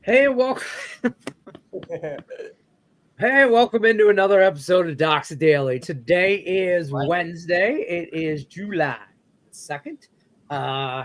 Hey, welcome. Hey, welcome into another episode of Docs Daily. Today is Wednesday. It is July 2nd.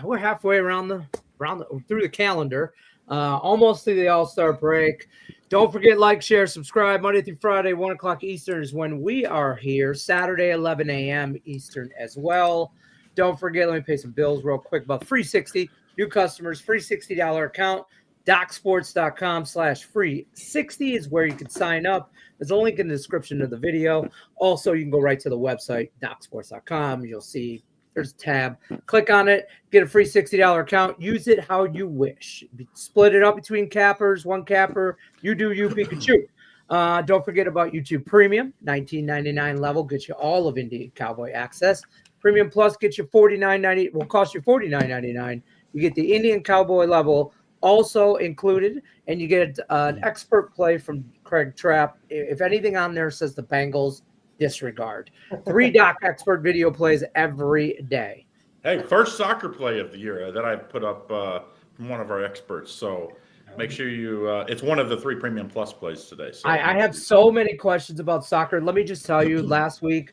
We're halfway through the calendar, almost to the All-Star break. Don't forget, like, share, subscribe. Monday through Friday, 1 o'clock Eastern is when we are here. Saturday, 11 a.m. Eastern as well. Don't forget, let me pay some bills real quick. About free 60 new customers, free $60 account. DocSports.com/free60 is where you can sign up. There's a link in the description of the video. Also, you can go right to the website, DocSports.com. You'll see there's a tab. Click on it, get a free $60 account. Use it how you wish. Split it up between cappers, one capper. You do you, Pikachu. Don't forget about YouTube Premium, $19.99 level. Gets you all of Indian Cowboy access. Premium Plus gets you $49.90. Will cost you $49.99. You get the Indian Cowboy level also included, and you get an expert play from Craig Trapp. If anything on there says the Bengals, disregard. 3 Doc expert video plays every day. Hey, first soccer play of the year that I put up from one of our experts. So make sure you it's one of the 3 Premium Plus plays today. So I have so many questions about soccer. Let me just tell you, last week,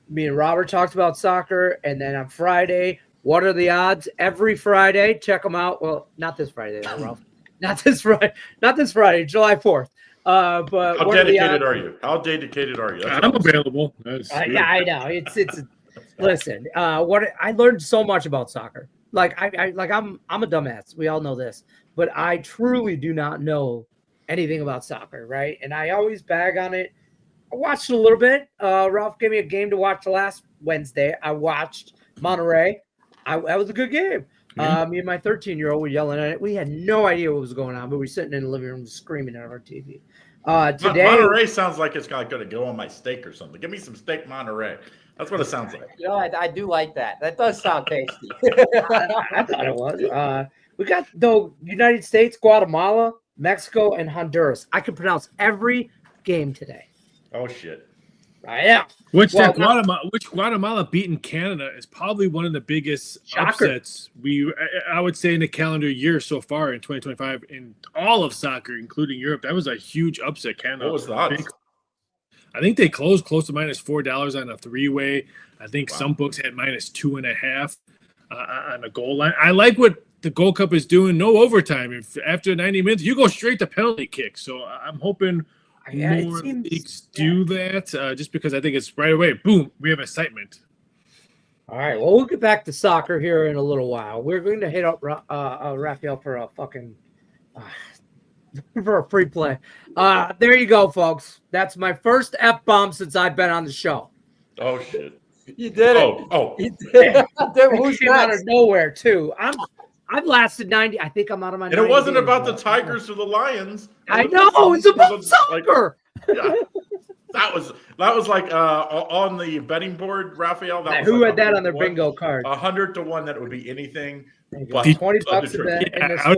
me and Robert talked about soccer, and then on Friday, what are the odds? Every Friday, check them out. Well, not this Friday, Ralph. Not this Friday, July 4th. But how dedicated are you? How dedicated are you? I'm available. Yeah, I know. It's listen. What I learned so much about soccer. I'm a dumbass. We all know this, but I truly do not know anything about soccer, right? And I always bag on it. I watched a little bit. Ralph gave me a game to watch last Wednesday. I watched Monterey. That was a good game. Me and my 13-year-old were yelling at it. We had no idea what was going on, but we were sitting in the living room screaming at our TV. Today, Monterey sounds like it's going to go on my steak or something. Give me some steak Monterey. That's what it sounds like. You know, I do like that. That does sound tasty. I thought it was. We got the United States, Guatemala, Mexico, and Honduras. I can pronounce every game today. Oh, shit. Yeah. Which Guatemala beating Canada is probably one of the biggest upsets I would say in the calendar year so far in 2025 in all of soccer, including Europe. That was a huge upset. Canada. What was the odds? I think they closed close to -$4 on a 3-way. I think some books had -2.5 on the goal line. I like what the Gold Cup is doing. No overtime. If after 90 minutes you go straight to penalty kick. So I'm hoping more leagues do that, just because I think it's right away. Boom, we have excitement. All right, well, we'll get back to soccer here in a little while. We're going to hit up Raphael for a fucking for a free play. There you go, folks. That's my first F-bomb since I've been on the show. Oh shit! You did it. Oh, you did it. Who came out of nowhere too? I've lasted 90. I think I'm out of my. And it wasn't about the Tigers or the Lions. I know it's about soccer. Yeah. That was like on the betting board, Raphael. Who had that on their bingo card? 100 to 1 that it would be anything. But $20 a bet. I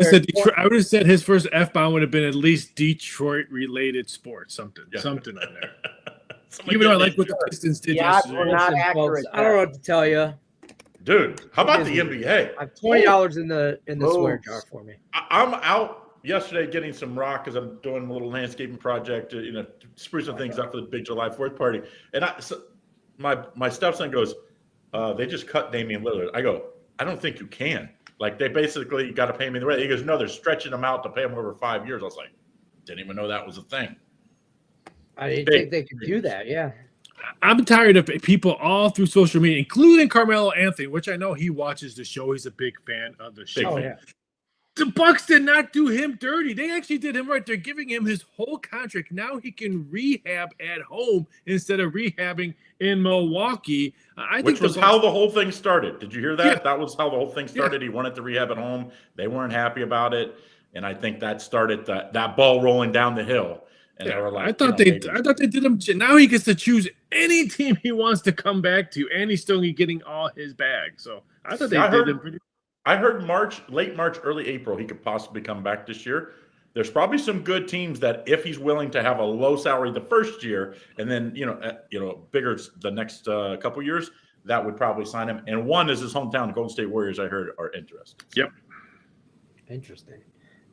would have said his first F-bomb would have been at least Detroit-related sports, something in there. Even though I like what the Pistons did yesterday. We're not accurate. I don't know what to tell you. Dude, how about the NBA? I have $20 in the swear jar for me. I'm out yesterday getting some rock because I'm doing a little landscaping project, sprucing things up for the big July 4th party. And my stepson goes, they just cut Damian Lillard. I go, I don't think you can. Like, they basically got to pay me the rate. He goes, no, they're stretching him out to pay him over 5 years. I was like, didn't even know that was a thing. I didn't think they could do that, yeah. I'm tired of people all through social media, including Carmelo Anthony, which I know he watches the show. He's a big fan of the show. Oh, yeah. The Bucks did not do him dirty. They actually did him right. They're giving him his whole contract. Now he can rehab at home instead of rehabbing in Milwaukee. Which was how the whole thing started. Did you hear that? Yeah. That was how the whole thing started. Yeah. He wanted to rehab at home. They weren't happy about it. And I think that started that ball rolling down the hill. And they were like, I thought they did him. Now he gets to choose any team he wants to come back to, and he's still getting all his bag. So I thought they did him pretty. I heard late March, early April, he could possibly come back this year. There's probably some good teams that if he's willing to have a low salary the first year and then bigger the next couple years, that would probably sign him. And one is his hometown, Golden State Warriors. I heard are interested. Yep. Interesting.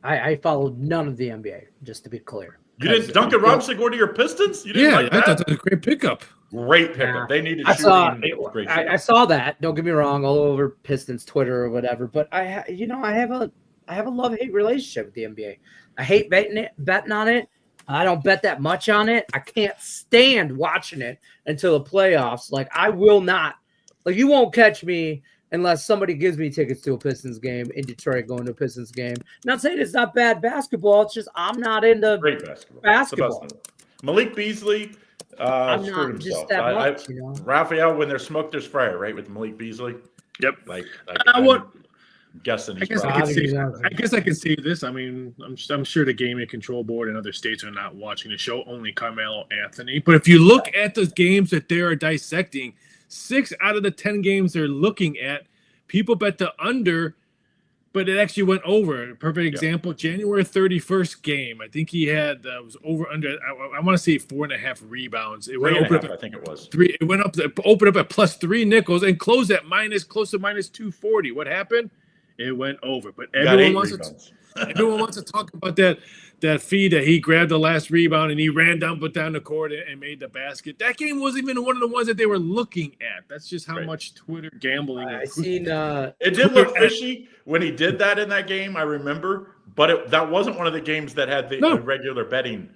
I followed none of the NBA, just to be clear. You didn't Duncan Robinson go to your Pistons? You didn't like I that? thought that was a great pickup. Great pickup. Yeah. They needed I saw shooting. I saw that. Don't get me wrong, all over Pistons Twitter or whatever. But I have a love-hate relationship with the NBA. I hate betting on it. I don't bet that much on it. I can't stand watching it until the playoffs. Like, I will not. Like, you won't catch me unless somebody gives me tickets to a Pistons game in Detroit, going to a Pistons game. Not saying it's not bad basketball. It's just I'm not into great basketball. Malik Beasley I'm screwed not himself. just that much, you know. Raphael, when there's smoke, there's fire, right? With Malik Beasley. Yep. I'm guessing I he's guess probably. I guess I can see this. I mean, I'm sure the Gaming Control Board and other states are not watching the show. Only Carmelo Anthony. But if you look at the games that they are dissecting, 6 out of the 10 games they're looking at, people bet the under, but it actually went over. Perfect example, January 31st game. I think he had was over under. I want to say 4.5 rebounds. It went open up. I think it was 3. It went up opened up at +3 nickels and closed at close to -240. What happened? It went over. But everyone wants to talk about that feed that he grabbed the last rebound and he ran down the court and made the basket. That game wasn't even one of the ones that they were looking at. That's just how much Twitter gambling. I seen. It did look fishy when he did that in that game. I remember, but that wasn't one of the games that had the irregular betting.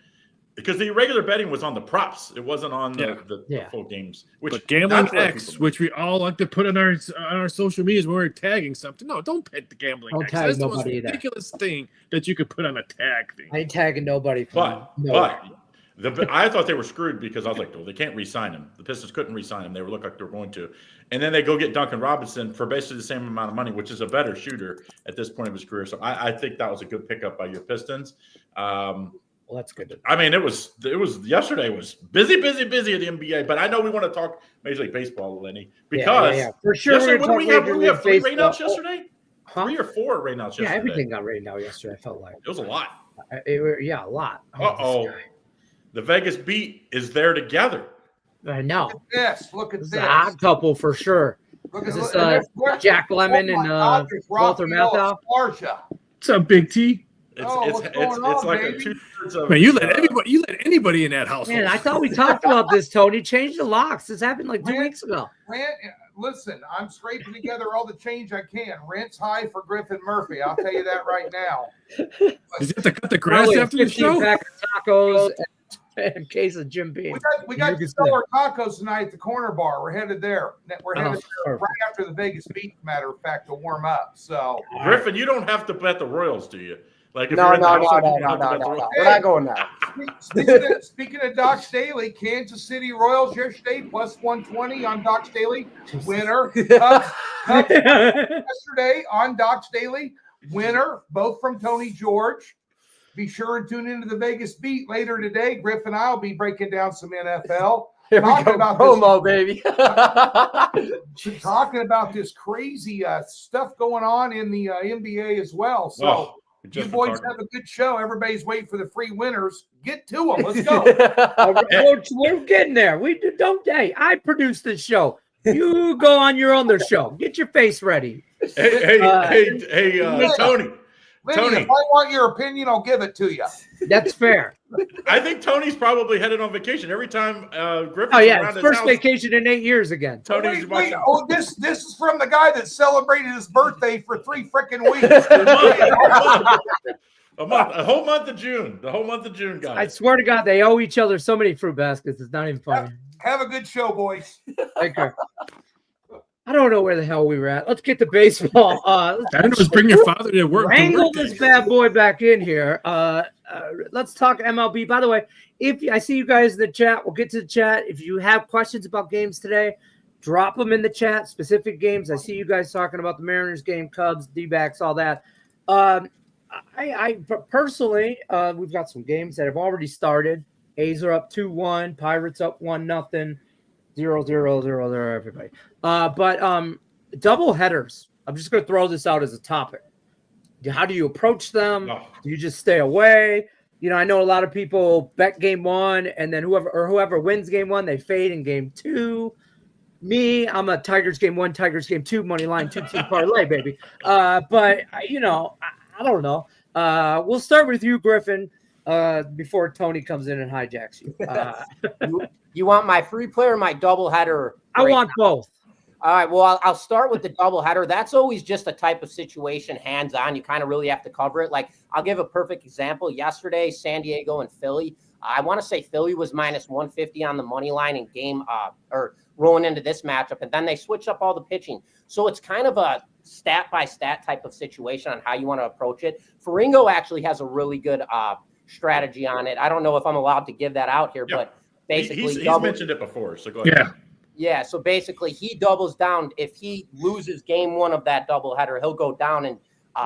Because the irregular betting was on the props. It wasn't on the full games. But Gambling X, which we all like to put on our social medias when we're tagging something. No, don't bet the Gambling X. That's the most ridiculous thing that you could put on a tag thing. I ain't tagging nobody. But I thought they were screwed because I was like, well, they can't re-sign him. The Pistons couldn't re-sign him. They looked like they were going to. And then they go get Duncan Robinson for basically the same amount of money, which is a better shooter at this point of his career. So I think that was a good pickup by your Pistons. Well, that's good. I mean, it was yesterday was busy at the NBA, but I know we want to talk Major League Baseball, Lenny, because for sure. We have 3 rainouts yesterday, 3 or 4 rainouts yesterday. Yeah, everything got rained out yesterday. I felt like it was a lot. A lot. The Vegas beat is there together. I know. Look at this. A hot couple for sure. Is this Jack Lemmon and Walter Matthau? What's up, Big T? It's like a 2/3 of. Man, you let anybody in that house. Man, I thought we talked about this, Tony. Change the locks. This happened like 2 weeks ago. Listen, I'm scraping together all the change I can. Rent's high for Griffin Murphy. I'll tell you that right now. Does he have to cut the grass after the show? Pack of tacos and a case of Jim Beam. We got to sell our tacos tonight at the corner bar. We're headed there. We're headed there right after the Vegas beat, matter of fact, to warm up. So Griffin, you don't have to bet the Royals, do you? Like if no. We're not going there. Speaking of Doc Staley, Kansas City Royals yesterday +120 on Doc Staley, winner. Cubs yesterday on Doc Staley, winner. Both from Tony George. Be sure and tune into the Vegas beat later today. Griff and I will be breaking down some NFL. Talking about promo, baby. Talking about this crazy stuff going on in the NBA as well. So. You boys have a good show. Everybody's waiting for the free winners. Get to them. Let's go. We're getting there. Hey, I produced this show. You go on your own show. Get your face ready. Hey, Tony. Tony, if I want your opinion, I'll give it to you. That's fair. I think Tony's probably headed on vacation every time Griffin's around his first vacation in 8 years again. Tony's watching. Oh, this is from the guy that celebrated his birthday for 3 freaking weeks. A whole month of June. The whole month of June, guys. I swear to God, they owe each other so many fruit baskets. It's not even funny. Have a good show, boys. Okay. I don't know where the hell we were at. Let's get to baseball. Let's bring your father to work. Wrangle this bad boy back in here. Let's talk MLB. By the way, if I see you guys in the chat, we'll get to the chat. If you have questions about games today, drop them in the chat. Specific games. I see you guys talking about the Mariners game, Cubs, D-backs, all that. I personally, we've got some games that have already started. A's are up 2-1. Pirates up 1-0. 0-0-0-0, everybody. But double headers. I'm just going to throw this out as a topic. How do you approach them? Do you just stay away? You know, I know a lot of people bet game 1, and then whoever wins game 1, they fade in game 2. Me, I'm a Tigers game 1, Tigers game 2, money line 2-team parlay, baby. But you know, I don't know. We'll start with you, Griffin, before Tony comes in and hijacks you. You want my free play or my doubleheader? I want both. All right. Well, I'll start with the doubleheader. That's always just a type of situation, hands-on. You kind of really have to cover it. Like, I'll give a perfect example. Yesterday, San Diego and Philly. I want to say Philly was minus 150 on the money line in game or rolling into this matchup, and then they switched up all the pitching. So it's kind of a stat-by-stat type of situation on how you want to approach it. Faringo actually has a really good strategy on it. I don't know if I'm allowed to give that out here, but basically he's mentioned it before, so go ahead. Yeah, so basically he doubles down. If he loses game one of that doubleheader, he'll go down and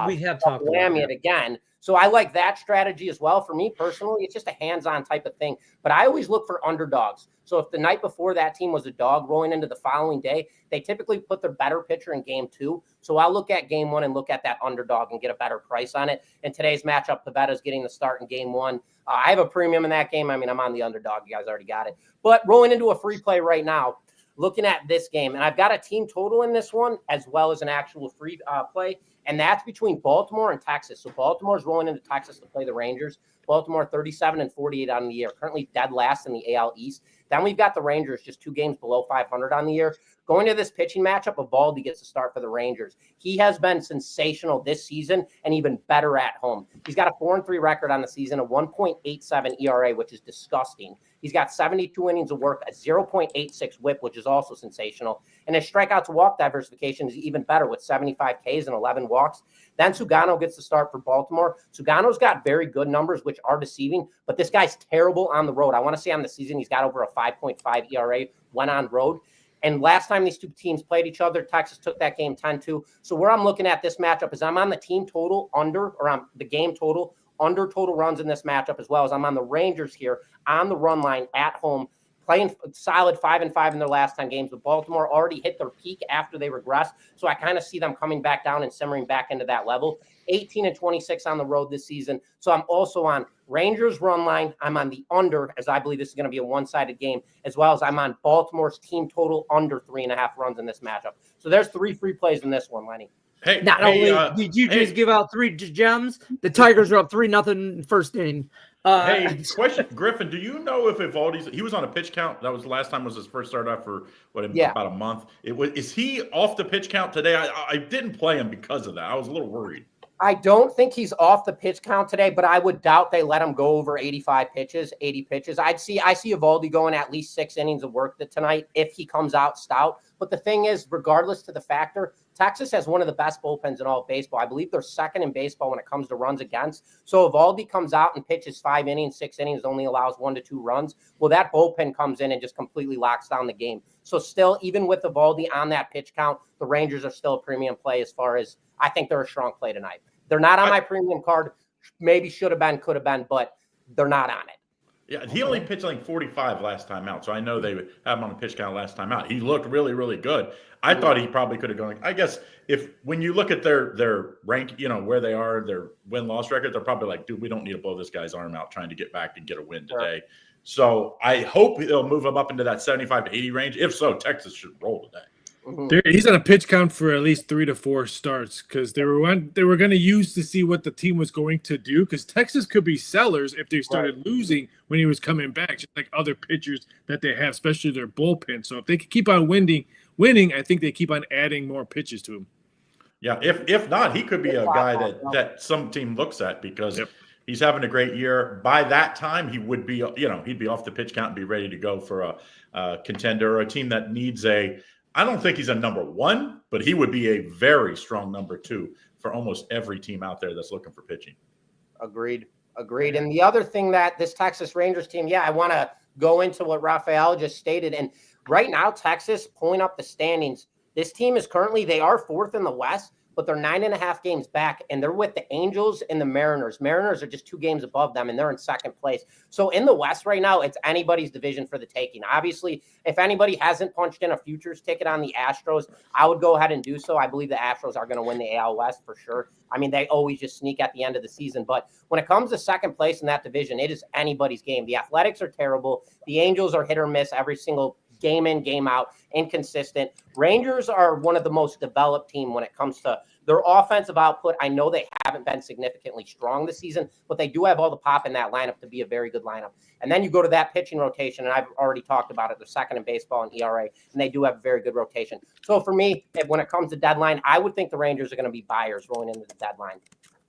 we have talked whammy it again. So I like that strategy as well. For me personally, it's just a hands-on type of thing. But I always look for underdogs. So if the night before that team was a dog rolling into the following day, they typically put their better pitcher in game two. So I'll look at game one and look at that underdog and get a better price on it. In today's matchup, Pavetta's getting the start in game one. I have a premium in that game. I mean, I'm on the underdog. You guys already got it. But rolling into a free play right now, looking at this game, and I've got a team total in this one as well as an actual free play, and that's between Baltimore and Texas. So Baltimore's rolling into Texas to play the Rangers. Baltimore 37-48 on the year, currently dead last in the AL East. Then we've got the Rangers just 2 games below 500 on the year. Going to this pitching matchup, Eovaldi gets to start for the Rangers. He has been sensational this season and even better at home. He's got a 4-3 record on the season, a 1.87 ERA, which is disgusting. He's got 72 innings of work, a 0.86 whip, which is also sensational. And his strikeout to walk diversification is even better with 75 Ks and 11 walks. Then Sugano gets to start for Baltimore. Sugano's got very good numbers, which are deceiving, but this guy's terrible on the road. I want to say on the season, he's got over a 5.5 ERA when on road. And last time these two teams played each other, Texas took that game 10-2. So where I'm looking at this matchup is I'm on the team total under, or on the game total, under total runs in this matchup, as well as I'm on the Rangers here on the run line at home, playing solid 5-5 in their last 10 games. But Baltimore already hit their peak after they regressed. So I kind of see them coming back down and simmering back into that level. 18-26 on the road this season. So I'm also on Rangers run line. I'm on the under, as I believe this is going to be a one-sided game, as well as I'm on Baltimore's team total under 3.5 runs in this matchup. So there's 3 free plays in this one, Lenny. Hey, Not only did you just give out 3 gems, the Tigers are up 3-0 first inning. Hey, question, Griffin, do you know if Eovaldi's, he was on a pitch count? That was the last time was his first start out for about a month. Is he off the pitch count today? I didn't play him because of that. I was a little worried. I don't think he's off the pitch count today, but I would doubt they let him go over 85 pitches, 80 pitches. I see Eovaldi going at least 6 innings of work tonight if he comes out stout. But the thing is, regardless to the factor, Texas has one of the best bullpens in all of baseball. I believe they're second in baseball when it comes to runs against. So if Eovaldi comes out and pitches 5 innings, 6 innings, only allows 1 to 2 runs, well, that bullpen comes in and just completely locks down the game. So still, even with Eovaldi on that pitch count, the Rangers are still a premium play as far as I think they're a strong play tonight. They're not on my premium card. Maybe should have been, could have been, but they're not on it. Yeah, he only pitched like 45 last time out, so I know they would have him on the pitch count last time out. He looked really, really good. I thought he probably could have gone. I guess when you look at their rank, where they are, their win-loss record, they're probably like, dude, we don't need to blow this guy's arm out trying to get back and get a win today. Sure. So I hope they'll move him up into that 75 to 80 range. If so, Texas should roll today. He's on a pitch count for at least 3 to 4 starts because they were going to use to see what the team was going to do because Texas could be sellers if they started losing when he was coming back, just like other pitchers that they have, especially their bullpen. So if they could keep on winning, I think they keep on adding more pitches to him. Yeah, if not, he could be a guy that some team looks at because he's having a great year. By that time, he would be, he'd be off the pitch count and be ready to go for a contender or a team that needs I don't think he's a number 1, but he would be a very strong number 2 for almost every team out there that's looking for pitching. Agreed. And the other thing that this Texas Rangers team, I want to go into what Raphael just stated. And right now, Texas pulling up the standings. This team is they are 4th in the West, but they're 9.5 games back, and they're with the Angels and the Mariners. Mariners are just 2 games above them, and they're in 2nd place. So in the West right now, it's anybody's division for the taking. Obviously, if anybody hasn't punched in a futures ticket on the Astros, I would go ahead and do so. I believe the Astros are going to win the AL West for sure. I mean, they always just sneak at the end of the season. But when it comes to 2nd place in that division, it is anybody's game. The Athletics are terrible. The Angels are hit or miss every single game in, game out, inconsistent. Rangers are one of the most developed team when it comes to Their offensive output, I know they haven't been significantly strong this season, but they do have all the pop in that lineup to be a very good lineup. And then you go to that pitching rotation, and I've already talked about it. They're second in baseball in ERA, and they do have a very good rotation. So for me, when it comes to deadline, I would think the Rangers are going to be buyers rolling into the deadline.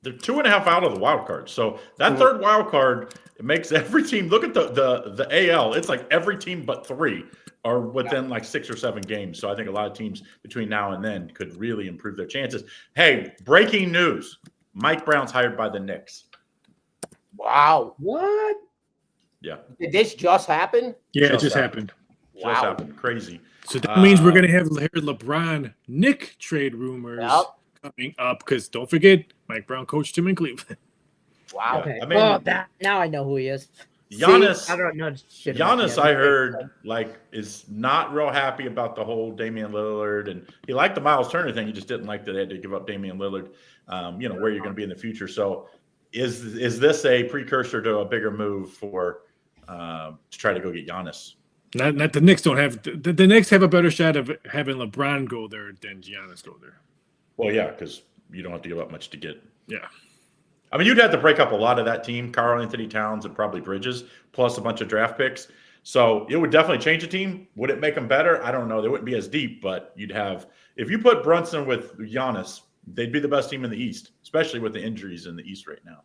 They're 2.5 out of the wild card. So that third wild card, it makes every team look at the AL. It's like every team but 3 are within like 6 or 7 games. So I think a lot of teams between now and then could really improve their chances. Hey, breaking news. Mike Brown's hired by the Knicks. Wow. What? Yeah. Did this just happen? Yeah, it just happened. Just happened. Crazy. So that means we're going to have LeBron Nick trade rumors coming up because don't forget, Mike Brown coached him in Cleveland. Wow. Okay. I mean, now I know who he is. Giannis, See, I don't know shit about Giannis, I heard, is not real happy about the whole Damian Lillard, and he liked the Miles Turner thing. He just didn't like that they had to give up Damian Lillard. Where you're going to be in the future. So, is this a precursor to a bigger move for to try to go get Giannis? Not the Knicks don't have the Knicks have a better shot of having LeBron go there than Giannis go there. Well, yeah, because you don't have to give up much to get. Yeah. I mean, you'd have to break up a lot of that team, Karl Anthony Towns and probably Bridges, plus a bunch of draft picks. So it would definitely change the team. Would it make them better? I don't know. They wouldn't be as deep, but you'd have – if you put Brunson with Giannis, they'd be the best team in the East, especially with the injuries in the East right now.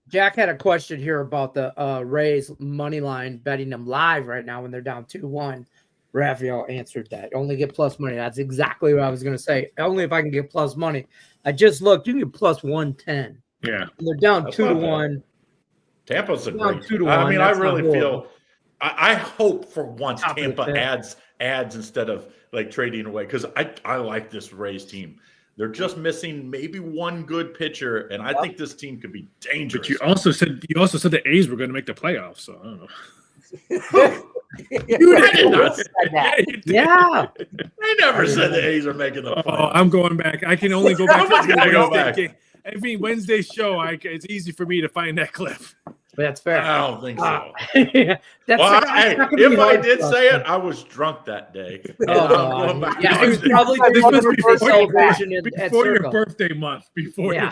Jack had a question here about the Rays money line betting them live right now when they're down 2-1. Raphael answered that. Only get plus money. That's exactly what I was going to say. Only if I can get plus money. I just looked. You can get plus 110. Yeah. And they're down 2-1. Tampa's a great. 2-1. I mean, I That's really not feel. I hope for once Top of the Tampa fifth. adds instead of like trading away because I like this Rays team. They're just missing maybe one good pitcher, and I think this team could be dangerous. But you also said the A's were going to make the playoffs, so I don't know. I did not say that. Yeah. I never said the A's are making the playoffs. Oh, I'm going back. I can only go back. Someone's gotta go back. Every Wednesday show, it's easy for me to find that clip. That's fair. I don't think so. Yeah, Well, if I did say it, I was drunk that day. Yeah, it was probably This was before celebration at your Circle. birthday month. Yeah.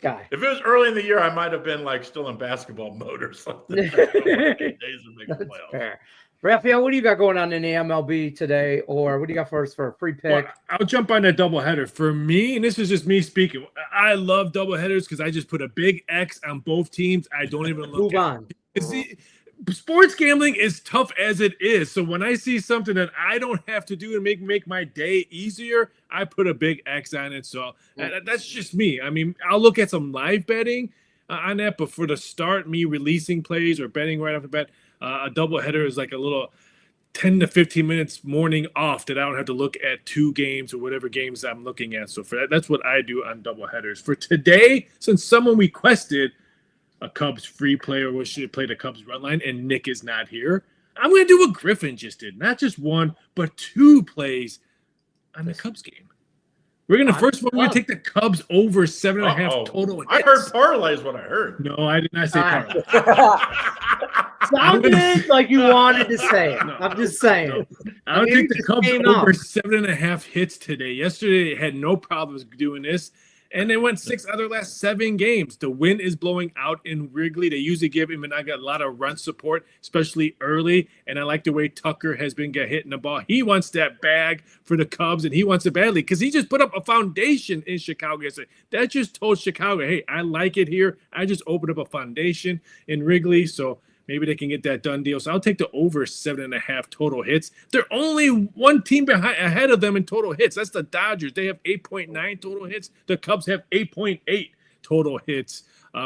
Guy. If it was early in the year, I might have been like still in basketball mode or something. Days would make the playoffs. Fair. Raphael, what do you got going on in the MLB today? Or what do you got for us for a free pick? Well, I'll jump on that doubleheader. For me, and this is just me speaking, I love doubleheaders because I just put a big X on both teams. I don't even look Move on. See, sports gambling is tough as it is. So when I see something that I don't have to do and make my day easier, I put a big X on it. So that's just me. I mean, I'll look at some live betting on that, but for the start, me releasing plays or betting right off the bat, a doubleheader is like a little 10 to 15 minutes morning off that I don't have to look at 2 games or whatever games I'm looking at. So for that's what I do on doubleheaders. For today, since someone requested a Cubs free player was should play the Cubs run line, and Nick is not here, I'm going to do what Griffin just did. Not just 1, but 2 plays on the Cubs game. We're going to take the Cubs over 7.5 total hits. I heard parlay is what I heard. No, I did not say parlay. Sounded like you wanted to say it. No. I'm just saying. No. I would take the Cubs over 7.5 hits today. Yesterday, they had no problems doing this. And they went 6 out of their last 7 games. The wind is blowing out in Wrigley. They usually give him and I got a lot of run support, especially early. And I like the way Tucker has been hitting the ball. He wants that bag for the Cubs, and he wants it badly because he just put up a foundation in Chicago yesterday. That just told Chicago, hey, I like it here. I just opened up a foundation in Wrigley, so maybe they can get that done deal. So I'll take the over 7.5 total hits. They're only one team ahead of them in total hits. That's the Dodgers. They have 8.9 total hits. The Cubs have 8.8 total hits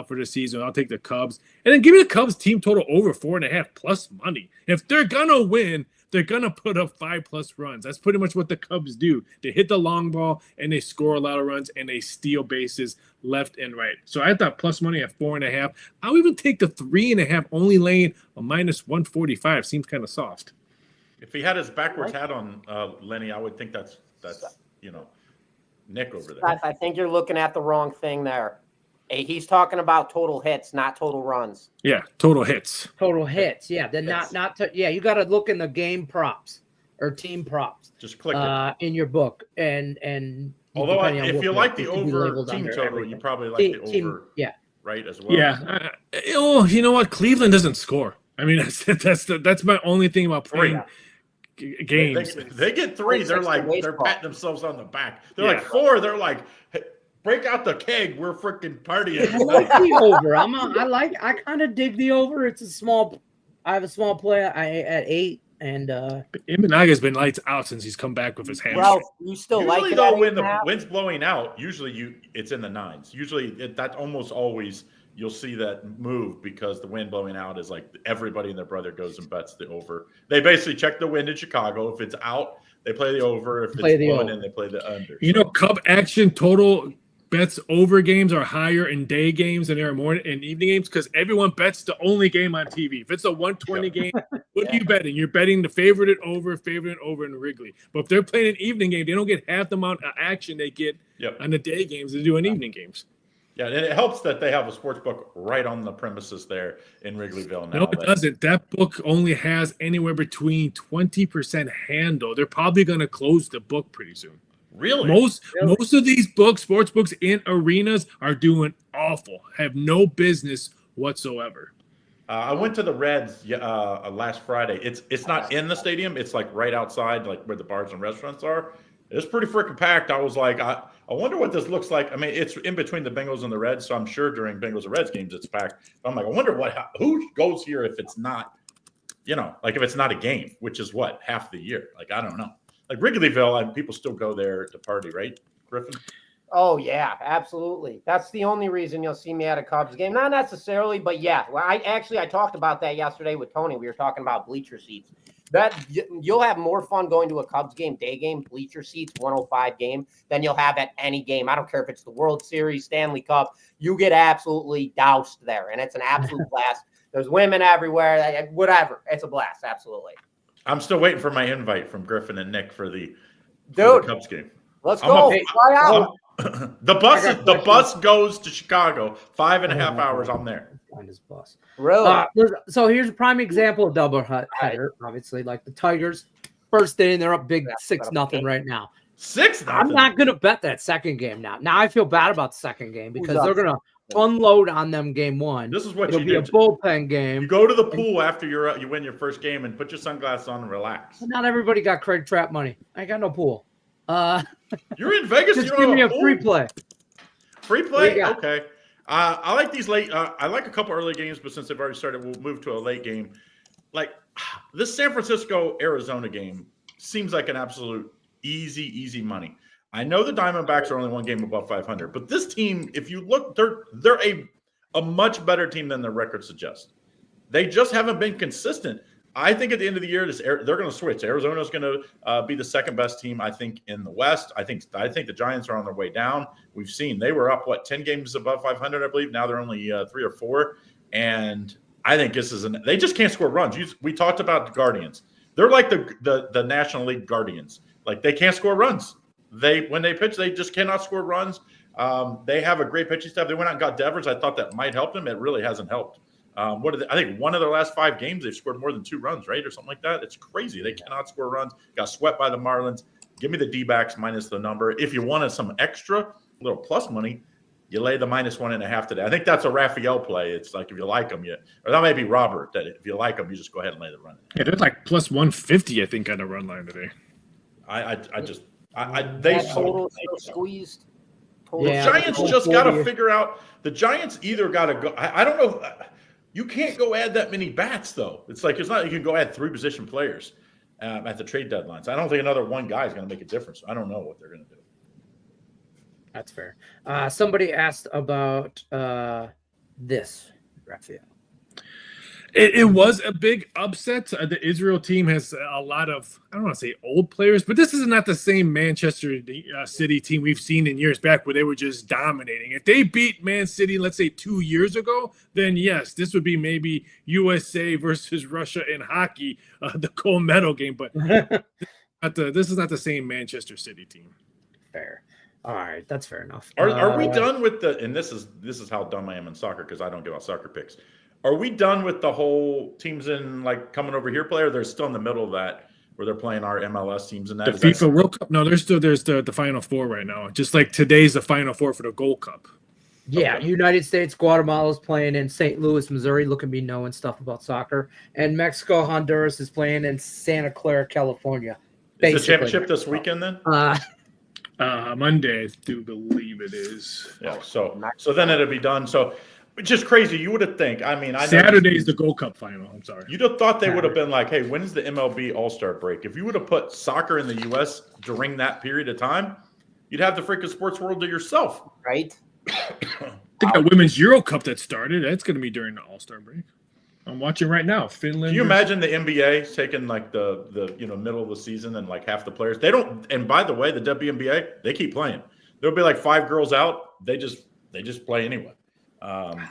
for the season. I'll take the Cubs. And then give me the Cubs team total over 4.5 plus money. If they're going to win, they're going to put up 5+ runs. That's pretty much what the Cubs do. They hit the long ball, and they score a lot of runs, and they steal bases left and right. So I thought plus money at 4.5. I'll even take the 3.5, only laying a minus 145. Seems kind of soft. If he had his backwards hat on, Lenny, I would think that's Nick over there. I think you're looking at the wrong thing there. Hey, he's talking about total hits, not total runs. Yeah, total hits. Total hits. Yeah, then you got to look in the game props. or team props. Just click it. In your book, and Although if you like the over team total, you probably like the over, right, as well. Yeah. You know what? Cleveland doesn't score. I mean, that's my only thing about playing games. They get 3. They're patting themselves on the back. They're like 4. They're like, hey, break out the keg. We're freaking partying. I like the over. I kind of dig the over. It's a small. I have a small play. At 8. And Imanaga's been lights out since he's come back with his hamstring. Well, you still usually, like it though, when the wind's blowing out, it's in the 9s. Usually that almost always you'll see that move because the wind blowing out is like everybody and their brother goes and bets the over. They basically check the wind in Chicago. If it's out, they play the over. If it's blowing in, they play the under. You know, Cub action total bets over games are higher in day games than they are morning and evening games because everyone bets the only game on TV. If it's a 120 game, what are you betting? You're betting the favorite over in Wrigley. But if they're playing an evening game, they don't get half the amount of action they get on the day games they do on evening games. Yeah, and it helps that they have a sports book right on the premises there in Wrigleyville now. No, it doesn't. That book only has anywhere between 20% handle. They're probably going to close the book pretty soon. Really? Most of these sports books in arenas are doing awful. Have no business whatsoever. I went to the Reds last Friday. It's not in the stadium. It's like right outside, like where the bars and restaurants are. It's pretty freaking packed. I was like, I wonder what this looks like. I mean, it's in between the Bengals and the Reds, so I'm sure during Bengals and Reds games it's packed. But I'm like, I wonder who goes here if it's not, like if it's not a game, which is what, half the year. Like, I don't know. Like Wrigleyville, people still go there to party, right, Griffin? Oh, yeah, absolutely. That's the only reason you'll see me at a Cubs game. Not necessarily, but yeah. Well, I talked about that yesterday with Tony. We were talking about bleacher seats. That you'll have more fun going to a Cubs game, day game, bleacher seats, 105 game, than you'll have at any game. I don't care if it's the World Series, Stanley Cup. You get absolutely doused there, and it's an absolute blast. There's women everywhere, whatever. It's a blast, absolutely. I'm still waiting for my invite from Griffin and Nick for the Cubs game. Let's go. Fly out. The bus goes to Chicago. 5.5 hours. I'm there. On his bus. Really? So here's a prime example of double header. Obviously, like the Tigers, first inning, they're up big 6-0 right now. 6-0. I'm not gonna bet that second game now. Now I feel bad about the second game because they're gonna unload on them game 1. This is what It'll be a bullpen game. You go to the pool after you win your first game and put your sunglasses on and relax. Not everybody got Craig Trapp money. I got no pool. You're in Vegas. Just give me a free play. Free play? Okay. I like these late. I like a couple early games, but since they've already started, we'll move to a late game. Like this San Francisco-Arizona game seems like an absolute easy money. I know the Diamondbacks are only one game above 500, but this team, if you look, they're a much better team than their record suggests. They just haven't been consistent. I think at the end of the year, they're going to switch. Arizona's going to be the second best team, I think, in the West. I think the Giants are on their way down. We've seen they were up 10 games above 500, I believe. Now they're only 3 or 4, and I think this is they just can't score runs. We talked about the Guardians. They're like the National League Guardians. Like they can't score runs. When they pitch, they just cannot score runs. They have a great pitching staff. They went out and got Devers. I thought that might help them. It really hasn't helped. I think one of their last 5 games, they've scored more than 2 runs, right? Or something like that. It's crazy. They cannot score runs. Got swept by the Marlins. Give me the D-backs minus the number. If you wanted some extra little plus money, you lay the -1.5 today. I think that's a Raphael play. It's like if you like them, or that may be Robert, that if you like them, you just go ahead and lay the run. Yeah, they're like +150, I think, on the run line today. They total squeezed. The Giants just got to figure out. The Giants either got to go. I don't know. You can't go add that many bats though. It's not. You can go add 3 position players at the trade deadlines. I don't think another one guy is going to make a difference. I don't know what they're going to do. That's fair. Somebody asked about this, Raphael. It was a big upset. The Israel team has a lot of, I don't want to say old players, but this is not the same Manchester City team we've seen in years back where they were just dominating. If they beat Man City, let's say 2 years ago, then yes, this would be maybe USA versus Russia in hockey, the gold medal game. But this is not the same Manchester City team. Fair. All right, that's fair enough. Are we done with and this is how dumb I am in soccer because I don't give out soccer picks. Are we done with the whole teams in like coming over here play, or they're still in the middle of that where they're playing our MLS teams and The that. FIFA World Cup? No, there's the Final Four right now. Just like today's the Final Four for the Gold Cup. Yeah, Okay. United States, Guatemala's playing in St. Louis, Missouri. Look at me knowing stuff about soccer. And Mexico, Honduras is playing in Santa Clara, California. Is the championship this weekend then? Monday, I do believe it is. Yeah. So then it'll be done. So it's just crazy. You would have think. I mean, I know Saturday is the Gold Cup final. I'm sorry. You'd have thought they would have been like, hey, when's the MLB All-Star break? If you would have put soccer in the U.S. during that period of time, you'd have the freaking sports world to yourself. Right? I think the Women's Euro Cup that started, that's going to be during the All-Star break. I'm watching right now. Finland. Can you imagine the NBA taking like the middle of the season and like half the players? They don't. And by the way, the WNBA, they keep playing. There'll be like 5 girls out. They just play anyway.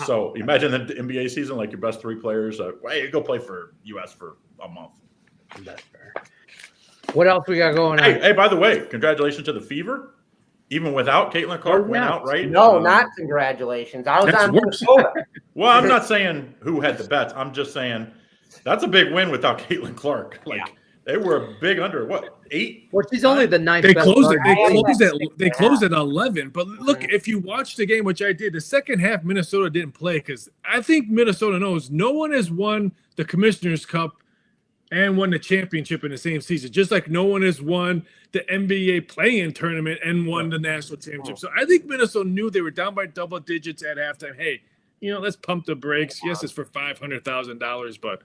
So imagine the NBA season, like your best 3 players. Hey, go play for US for a month. That's fair. What else we got going on? Hey, by the way, congratulations to the Fever. Even without Caitlin Clark went out, right? No, not congratulations. I was on Minnesota. Well, I'm not saying who had the bets. I'm just saying that's a big win without Caitlin Clark. They were a big under 8. Well, she's only the 9th. They best closed it. guard. They closed at 11. But look, if you watch the game, which I did, the second half Minnesota didn't play because I think Minnesota knows no one has won the Commissioner's Cup and won the championship in the same season. Just like no one has won the NBA play-in tournament and won the national championship. So I think Minnesota knew they were down by double digits at halftime. Hey, let's pump the brakes. Yes, it's for $500,000, but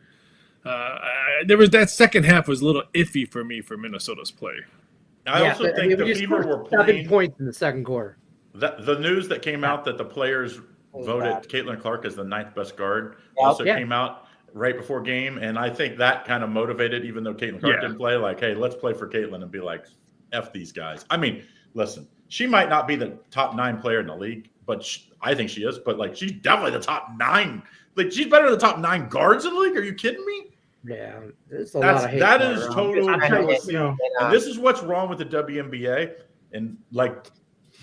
there was that second half was a little iffy for me for Minnesota's play. I also think the Fever were playing 7 points in the second quarter. The news that came out that the players voted Caitlin Clark as the 9th best guard came out right before game, and I think that kind of motivated, even though Caitlin Clark didn't play, like, hey, let's play for Caitlin and be like, F these guys. I mean, listen, she might not be the top 9 player in the league, but I think she is, but like, she's definitely the top 9. Like, she's better than the top 9 guards in the league. Are you kidding me? Yeah, there's a lot of hate. That is total jealousy. And this is what's wrong with the WNBA, and like,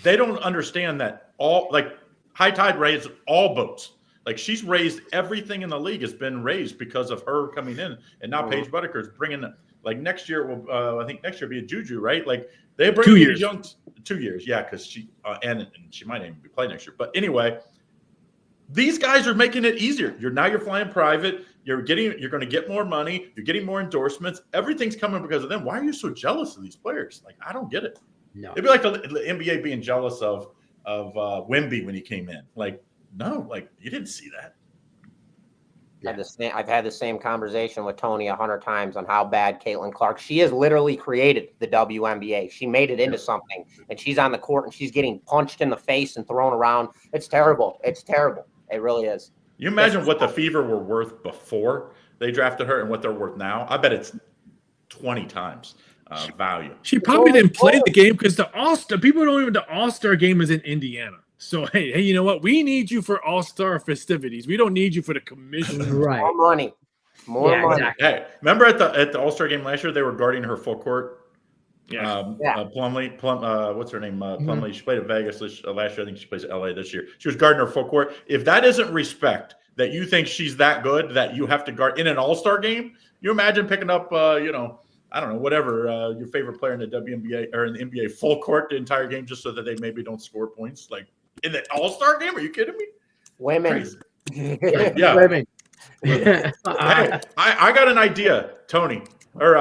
they don't understand that high tide raised all boats. Like, she's raised everything in the league has been raised because of her coming in, and now Paige Whitaker's bringing like next year will I think next year will be a Juju, right? Like, they bring 2 years. young 2 years, yeah, because she and she might even be playing next year. But anyway, these guys are making it easier. You're flying private. You're going to get more money. You're getting more endorsements. Everything's coming because of them. Why are you so jealous of these players? Like, I don't get it. No, it'd be like the NBA being jealous of Wemby when he came in. Like, no, like, you didn't see that. I've had the same conversation with Tony 100 times on how bad Caitlin Clark. She has literally created the WNBA. She made it into something, and she's on the court and she's getting punched in the face and thrown around. It's terrible. It's terrible. It really is. You imagine what the Fever were worth before they drafted her and what they're worth now? I bet it's 20 times value. She probably didn't play the game because the All-Star game is in Indiana. So, hey, you know what? We need you for All-Star festivities. We don't need you for the commission. Right. More money. More money. Exactly. Hey, remember at the All-Star game last year, they were guarding her full court? Plumlee, what's her name? Plumlee. She played at Vegas last year. I think she plays at LA this year. She was guarding her full court. If that isn't respect, that you think she's that good that you have to guard in an All-Star game, you imagine picking up, I don't know, whatever, your favorite player in the WNBA or in the NBA full court the entire game just so that they maybe don't score points. Like, in the All-Star game? Are you kidding me? Women. Yeah. Women. Hey, I got an idea, Tony or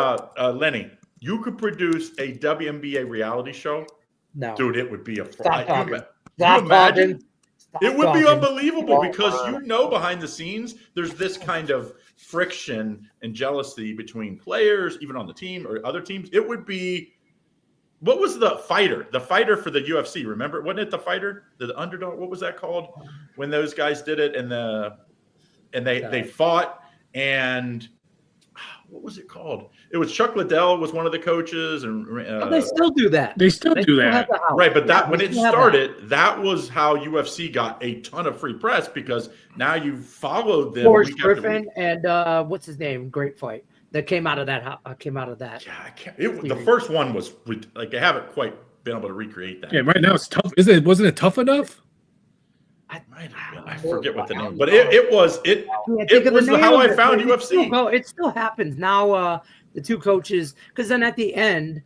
Lenny. You could produce a WNBA reality show. No, dude, it would be a Stop talking. you imagine? Stop it would talking. be unbelievable because behind the scenes, there's this kind of friction and jealousy between players, even on the team or other teams. It would be. What was the fighter? The fighter for the UFC, remember? Wasn't it the fighter? The underdog? What was that called? When those guys did it and they fought, and what was it called? It was Chuck Liddell was one of the coaches, and they still do that. They still do that. Right, but when it started, that was how UFC got a ton of free press because now you followed them. Griffin and what's his name? Great fight. That came out of that. Yeah, I can't. The first one was like they haven't quite been able to recreate that. Yeah, right now it's tough. Wasn't it tough enough? I forget what the name, but it was how I found UFC. It still happens now. The two coaches, because then at the end,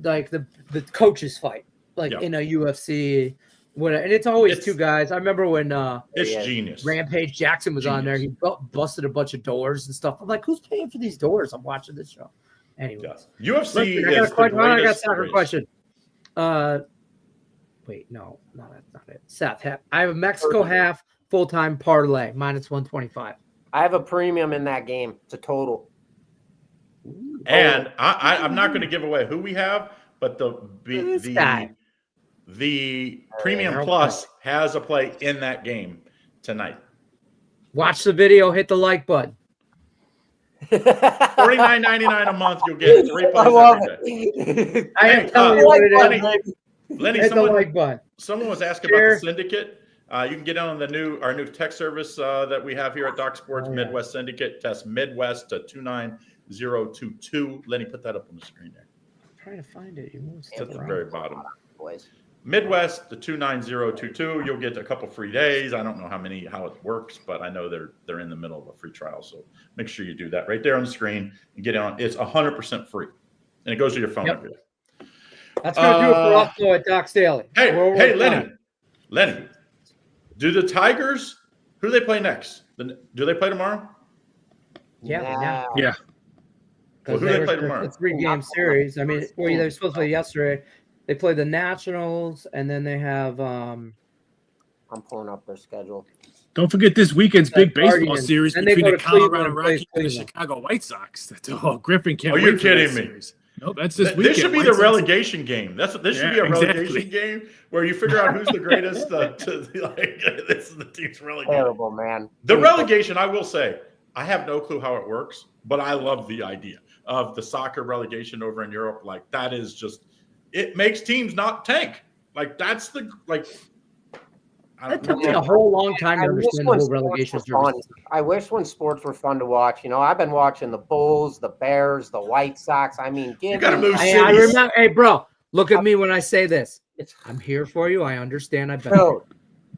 like the coaches fight, like in a UFC, and it's always two guys. I remember when it's genius. Rampage Jackson was on there. He busted a bunch of doors and stuff. I'm like, who's paying for these doors? I'm watching this show. Anyway, UFC is I got a soccer question. Wait, no, that's not it. Seth, I have a Mexico half full-time parlay -125. I have a premium in that game. It's a total. And I'm not going to give away who we have, but the premium plus has a play in that game tonight. Watch the video. Hit the like button. $49.99 a month. You'll get 3 plays every day. I am telling you what it is. Lenny, someone was asking about the syndicate. You can get on our new tech service that we have here at Doc Sports, Midwest Syndicate. Test Midwest to 29022. Lenny, put that up on the screen there. I'm trying to find it. It's at the very bottom. Midwest to 29022. You'll get a couple free days. I don't know how it works, but I know they're in the middle of a free trial. So make sure you do that right there on the screen and get on. It's 100% free, and it goes to your phone every day. That's going to do it for us though at Doc's Daily. Hey, Lenny, do the Tigers, who do they play next? Do they play tomorrow? Yeah. Well, who do they play tomorrow? It's a 3-game series. I mean, they were supposed to play yesterday. They play the Nationals, and then they have I'm pulling up their schedule. Don't forget this weekend's big baseball series between the Colorado Rockies and the Chicago White Sox. Griffin can't wait. Are you kidding me? No, that's this weekend. This should be the relegation game. This should be a relegation game where you figure out who's the greatest. This is the team's relegation. Terrible, man. The relegation, I will say, I have no clue how it works, but I love the idea of the soccer relegation over in Europe. Like that is just, it makes teams not tank. Like that's It took me a whole long time to understand the whole relegation. I wish when sports were fun to watch. I've been watching the Bulls, the Bears, the White Sox. I mean, you gotta move cities. I remember. Hey, bro, look at me when I say this. I'm here for you. I understand. I've been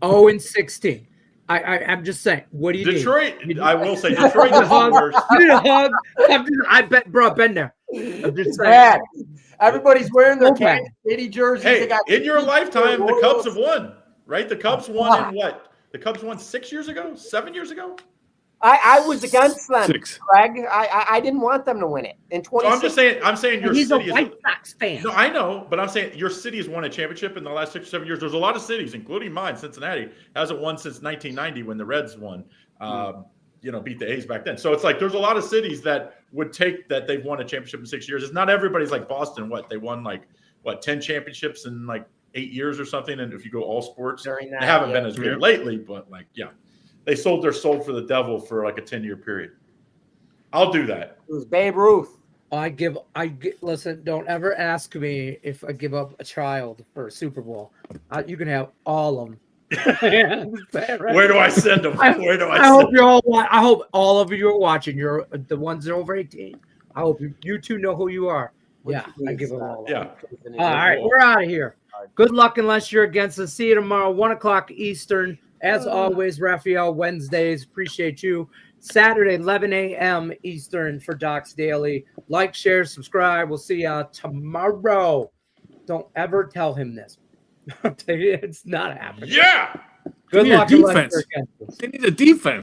0-16. I'm just saying. What do you Detroit? Need? I will say Detroit is the worst. You need a hug. I bet, bro. I've been there. I'm just saying. Bad. Everybody's wearing their Kansas City jerseys. Hey, in your lifetime, the Cubs have won. Right? The Cubs won in what? The Cubs won 6 years ago? 7 years ago? I was against them, 6. Greg. I didn't want them to win it. In 2016. So I'm saying your He's city a White Sox fan. No, I know, but I'm saying your city has won a championship in the last 6 or 7 years. There's a lot of cities, including mine, Cincinnati, hasn't won since 1990 when the Reds won. Beat the A's back then. So it's like there's a lot of cities that would take that they've won a championship in 6 years. It's not everybody's like Boston. They won 10 championships in 8 years or something, and if you go all sports, they haven't been as good lately, but they sold their soul for the devil for a 10-year period. I'll do that. It was Babe Ruth. Listen, don't ever ask me if I give up a child for a Super Bowl. You can have all of them. Where do I send them? I hope all of you are watching. You're the ones that are over 18. I hope you two know who you are. I give them all. Yeah. All right, we're out of here. Good luck unless you're against us. See you tomorrow, 1:00 Eastern. As always, Raphael, Wednesdays. Appreciate you. Saturday, 11 a.m. Eastern for Doc's Daily. Like, share, subscribe. We'll see you tomorrow. Don't ever tell him this. I'll tell you, it's not happening. Yeah. Good luck. Defense. They need a defense.